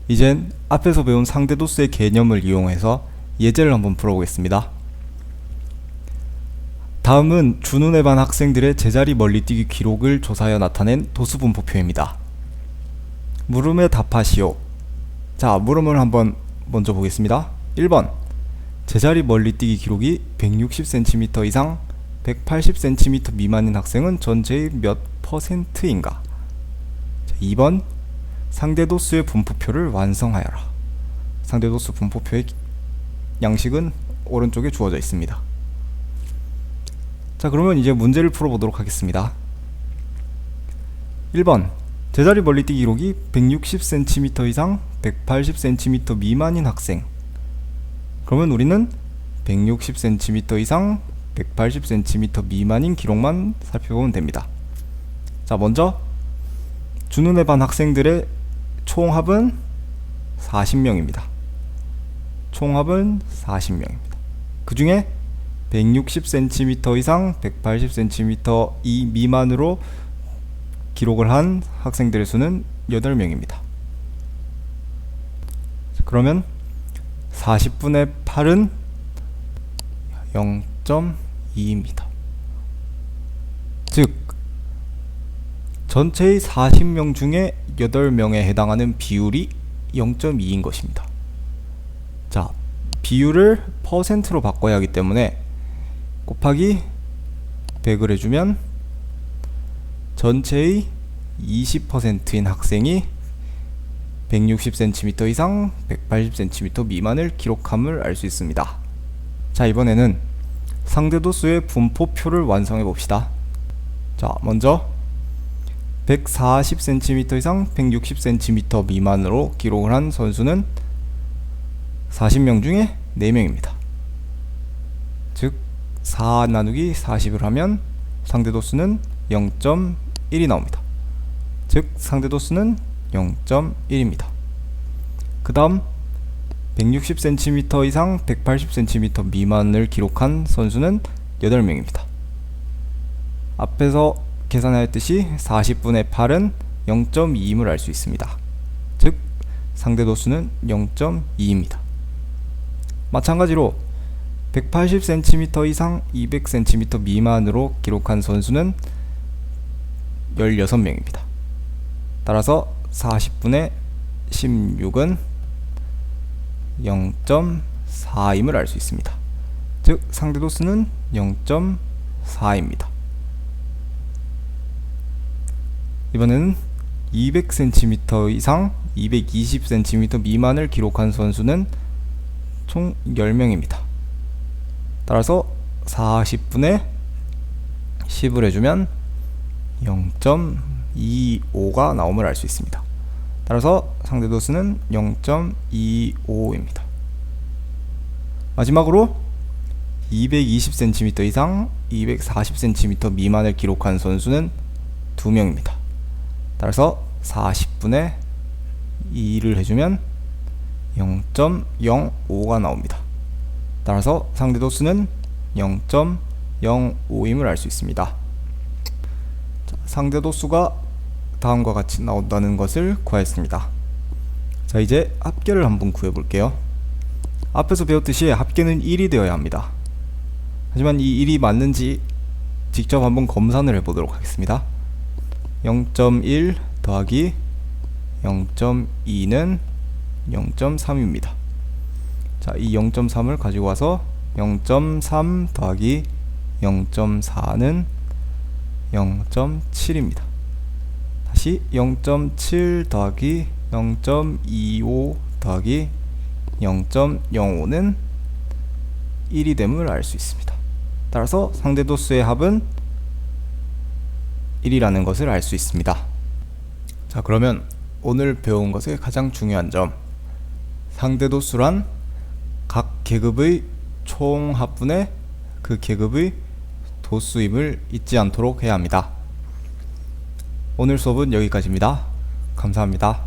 이젠 앞에서 배운 상대도수의 개념을 이용해서 예제를 한번 풀어보겠습니다. 다음은 준훈의 반 학생들의 제자리 멀리뛰기 기록을 조사하여 나타낸 도수분포표입니다. 물음에 답하시오. 자, 물음을 한번 먼저 보겠습니다. 1번 제자리 멀리뛰기 기록이 160cm 이상 180cm 미만인 학생은 전체의 몇 %인가? 2번 상대도수의 분포표를 완성하여라. 상대도수 분포표의 양식은 오른쪽에 주어져 있습니다. 자, 그러면 이제 문제를 풀어보도록 하겠습니다. 1번 제자리 멀리뛰기 기록이 160cm 이상 180cm 미만인 학생. 그러면 우리는 160cm 이상 180cm 미만인 기록만 살펴보면 됩니다. 자, 먼저 준훈의 반 학생들의 총합은 40명입니다. 총합은 40명입니다. 그 중에 160cm 이상 180cm 이 미만으로 기록을 한 학생들의 수는 8명입니다. 그러면 40분의 8은 0.2입니다. 즉 전체의 40명 중에 8명에 해당하는 비율이 0.2인 것입니다. 자, 비율을 퍼센트로 바꿔야 하기 때문에 곱하기 100을 해주면 전체의 20%인 학생이 160cm 이상 180cm 미만을 기록함을 알 수 있습니다. 자, 이번에는 상대도수의 분포표를 완성해 봅시다. 자, 먼저 140cm 이상 160cm 미만으로 기록을 한 선수는 40명 중에 4명입니다. 즉 4 나누기 40을 하면 상대도수는 0.1이 나옵니다. 즉 상대도수는 0.1입니다. 그 다음 160cm 이상 180cm 미만을 기록한 선수는 8명입니다. 앞에서 계산하였듯이 40분의 8은 0.2임을 알 수 있습니다. 즉 상대도수는 0.2입니다. 마찬가지로 180cm 이상 200cm 미만으로 기록한 선수는 16명입니다. 따라서 40분의 16은 0.4임을 알 수 있습니다. 즉 상대도수는 0.4입니다. 이번에는 200cm 이상 220cm 미만을 기록한 선수는 총 10명입니다. 따라서 40분의 10을 해주면 0.25가 나옴을 알 수 있습니다. 따라서 상대도수는 0.25입니다. 마지막으로 220cm 이상 240cm 미만을 기록한 선수는 2명입니다. 따라서 40분의 2를 해주면 0.05가 나옵니다. 따라서 상대도수는 0.05임을 알 수 있습니다. 자, 상대도수가 다음과 같이 나온다는 것을 구하였습니다. 자, 이제 합계를 한번 구해볼게요. 앞에서 배웠듯이 합계는 1이 되어야 합니다. 하지만 이 1이 맞는지 직접 한번 검산을 해보도록 하겠습니다. 0.1 더하기 0.2는 0.3입니다. 자, 이 0.3을 가지고 와서 0.3 더하기 0.4는 0.7입니다. 다시 0.7 더하기 0.25 더하기 0.05는 1이 됨을 알 수 있습니다. 따라서 상대도수의 합은 1이라는 것을 알 수 있습니다. 자, 그러면 오늘 배운 것의 가장 중요한 점, 상대도수란 각 계급의 총합분의 그 계급의 도수임을 잊지 않도록 해야 합니다. 오늘 수업은 여기까지입니다. 감사합니다.